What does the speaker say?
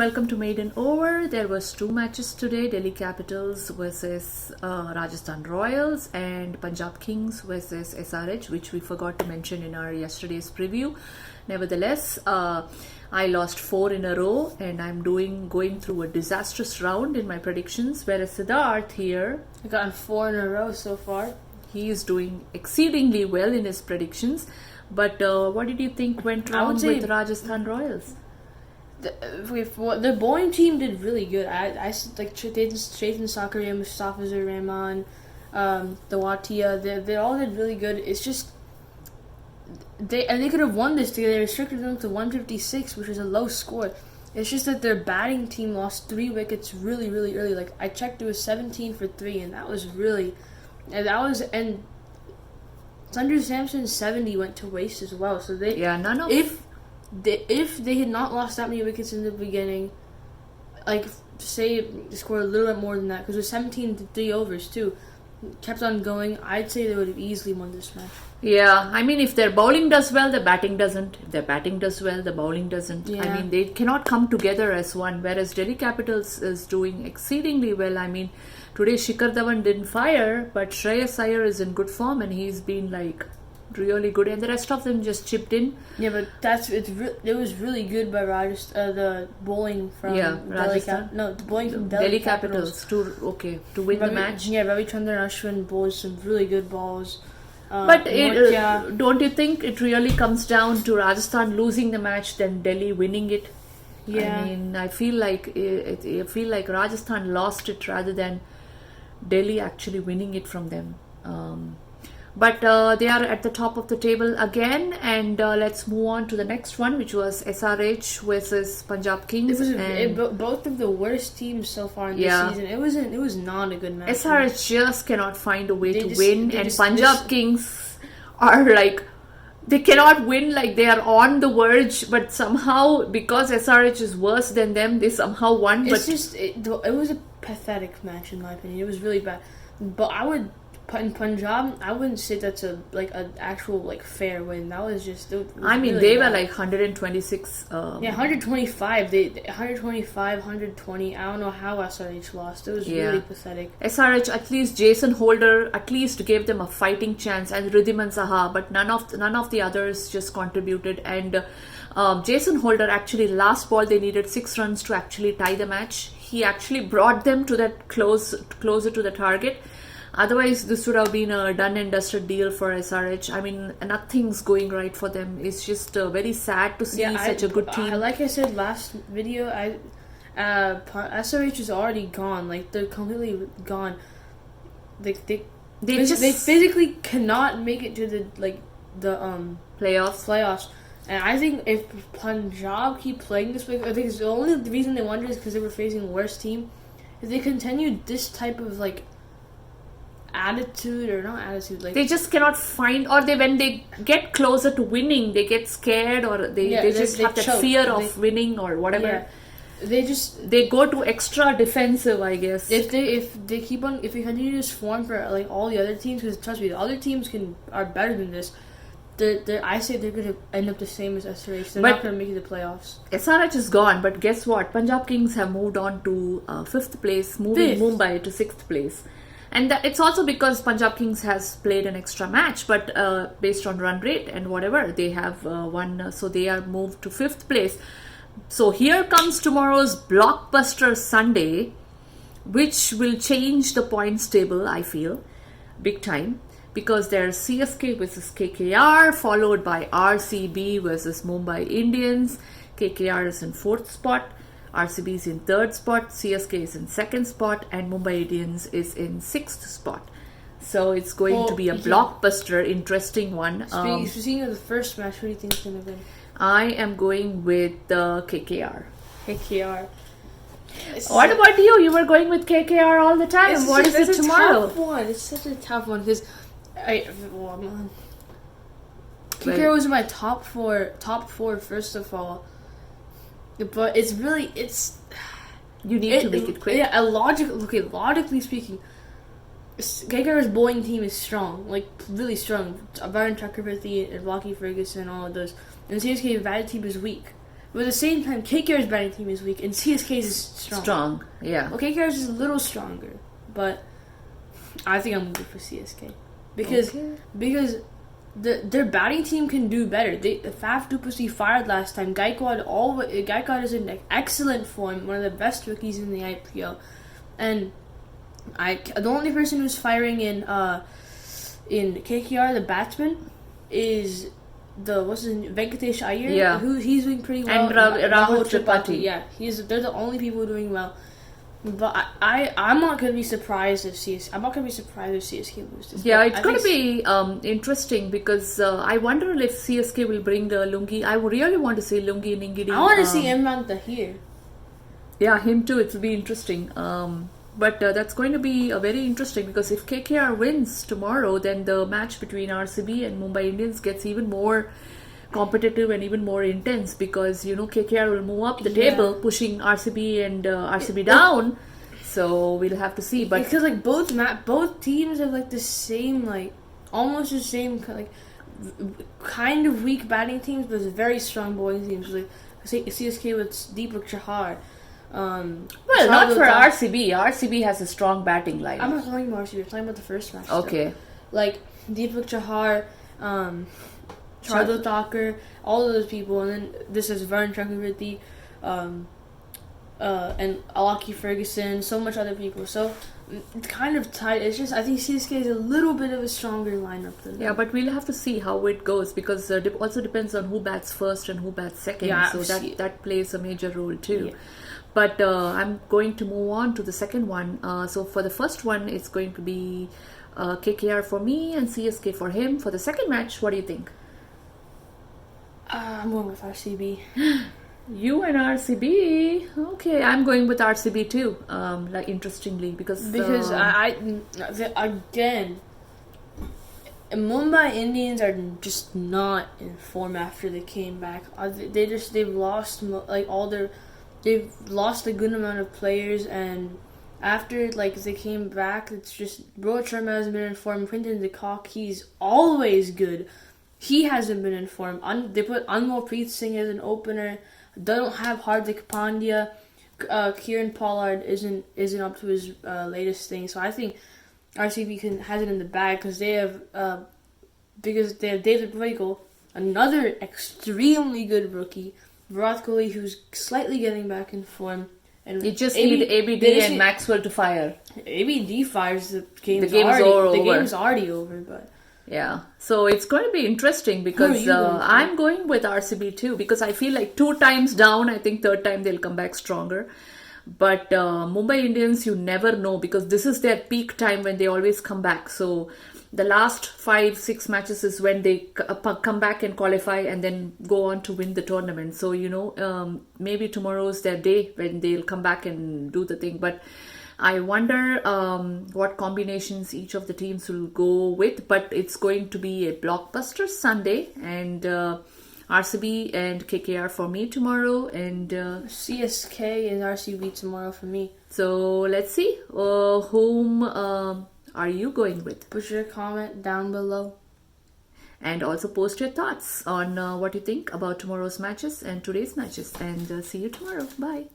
welcome to Maiden Over. There was two matches today, Delhi Capitals versus Rajasthan Royals and Punjab Kings versus SRH, which we forgot to mention in our yesterday's preview. Nevertheless, I lost 4 in a row and I'm going through a disastrous round in my predictions, whereas Siddharth here, I got 4 in a row so far. he is doing exceedingly well in his predictions. But what did you think went wrong with Rajasthan Royals? The bowling team did really good. I like Chetan Sakaria, Mustafa Rahman, the Watia. They all did really good. It's just they could have won this. They restricted them to 156, which is a low score. It's just that their batting team lost 3 wickets really early. Like I checked, it was 17 for 3, and Sanju Samson's 70 went to waste as well. So if they had not lost that many wickets in the beginning, like say they scored a little bit more than that, because it was 17 to 3 overs too, kept on going, I'd say they would have easily won this match. Yeah, I mean, if their bowling does well, the batting doesn't. If their batting does well, the bowling doesn't. Yeah. I mean, they cannot come together as one, whereas Delhi Capitals is doing exceedingly well. I mean, today Shikhar Dhawan didn't fire, but Shreyas Iyer is in good form and he's been like really good, and the rest of them just chipped in. Yeah, but it was really good by the bowling from Delhi Capitals to win the match. Yeah, Ravichandran Ashwin bowled some really good balls. But don't you think it really comes down to Rajasthan losing the match than Delhi winning it? Yeah. I mean, I feel like Rajasthan lost it rather than Delhi actually winning it from them. But they are at the top of the table again, and let's move on to the next one, which was SRH versus Punjab Kings. Both of the worst teams so far in this season. It was not a good match. SRH just cannot find a way to win, and Punjab Kings are like, they cannot win, like they are on the verge, but somehow because SRH is worse than them, they somehow won. It was a pathetic match in my opinion. It was really bad. But in Punjab, I wouldn't say that's an actual fair win. That was just. They were like 126. 125. 125, 120. I don't know how SRH lost. It was really pathetic. SRH, at least Jason Holder at least gave them a fighting chance, and Ridhiman Saha, but none of the others just contributed. And Jason Holder actually, last ball they needed 6 runs to actually tie the match. He actually brought them to that closer to the target. Otherwise, this would have been a done and dusted deal for SRH. I mean, nothing's going right for them. It's just very sad to see such a good team. Like I said last video, SRH is already gone. Like, they're completely gone. They physically cannot make it to the playoffs. And I think if Punjab keep playing this way, I think the only reason they won is because they were facing a worse team. If they continued this type of they just cannot find, or when they get closer to winning, they get scared, or they just have that fear of winning or whatever. Yeah. They go to extra defensive, I guess. If they continue this form for all the other teams, because trust me, the other teams are better than this. I say they're going to end up the same as SRH. They're not going to make it the playoffs. SRH is gone, but guess what? Punjab Kings have moved on to 5th place, moving Mumbai to 6th place. And it's also because Punjab Kings has played an extra match, but based on run rate and whatever, they have won, so they are moved to 5th place. So here comes tomorrow's blockbuster Sunday, which will change the points table, I feel, big time. Because there's CSK versus KKR, followed by RCB versus Mumbai Indians. KKR is in 4th spot. RCB is in 3rd spot, CSK is in 2nd spot, and Mumbai Indians is in 6th spot. So it's going to be a blockbuster, interesting one. Speaking of the first match, who do you think is going to win? I am going with KKR. KKR. What about you? You were going with KKR all the time. What is it tomorrow? It's such a tough one because KKR was in my top four first of all. But you need to make it quick. Yeah, logically speaking, KKR's bowling team is strong, really strong. Baron Chakravarti and Rocky Ferguson, all of those. And CSK's batting team is weak. But at the same time, KKR's batting team is weak, and CSK's is strong. Strong, yeah. Well, KKR's is a little stronger, but I think I'm going to go for CSK. Because their batting team can do better. Faf du Plessis fired last time. Gaikwad is in excellent form, one of the best rookies in the IPL. And the only person who's firing in KKR, the batsman, is Venkatesh Iyer. Yeah. He's doing pretty well. And Rahul Tripathi. Yeah, they're the only people doing well. But I'm not gonna be surprised if CSK loses. Yeah, it's going to be interesting because I wonder if CSK will bring Lungi. I would really want to see Lungi and Ingidi. I want to see Imran Tahir. Yeah, him too. It will be interesting. But that's going to be very interesting because if KKR wins tomorrow, then the match between RCB and Mumbai Indians gets even more competitive and even more intense because KKR will move up the table, pushing RCB and RCB down. So we'll have to see. But because both teams have the same almost the same kind of weak batting teams, but very strong bowling teams. CSK with Deepak Chahar. Well, not for RCB. RCB has a strong batting line. I'm not talking about RCB. I'm talking about the first match. Okay. Deepak Chahar, Shardul Thakur, all of those people, and then this is Varun Chakravarti, and Alaki Ferguson, so much other people. So it's kind of tight. It's just I think CSK is a little bit of a stronger lineup than them. Yeah, but we'll have to see how it goes because it also depends on who bats first and who bats second. Yeah, so that plays a major role too. Yeah. But I'm going to move on to the second one. So for the first one, it's going to be KKR for me and CSK for him. For the second match, what do you think? I'm going with RCB. You and RCB. Okay, I'm going with RCB too. Interestingly, because again, Mumbai Indians are just not in form after they came back. They've lost They've lost a good amount of players, and after they came back, it's just Rohit Sharma hasn't been in form. Quinton de Kock, he's always good. He hasn't been in form. They put Anmolpreet Singh as an opener. They don't have Hardik Pandya. Kieran Pollard isn't up to his latest thing. So I think RCB has it in the bag because they have David Boyle, another extremely good rookie. Virat Kohli, who's slightly getting back in form. And you just need ABD and Maxwell to fire. ABD fires, the game's already over, but... Yeah, so it's going to be interesting because I'm going with RCB too because I feel like 2 times down, I think third time they'll come back stronger. But Mumbai Indians, you never know because this is their peak time when they always come back. So the last 5-6 matches is when they come back and qualify and then go on to win the tournament. So, maybe tomorrow's their day when they'll come back and do the thing. But I wonder what combinations each of the teams will go with. But it's going to be a blockbuster Sunday and RCB and KKR for me tomorrow and CSK and RCB tomorrow for me. So let's see whom... are you going with? Put your comment down below. And also post your thoughts on what you think about tomorrow's matches and today's matches. And see you tomorrow. Bye.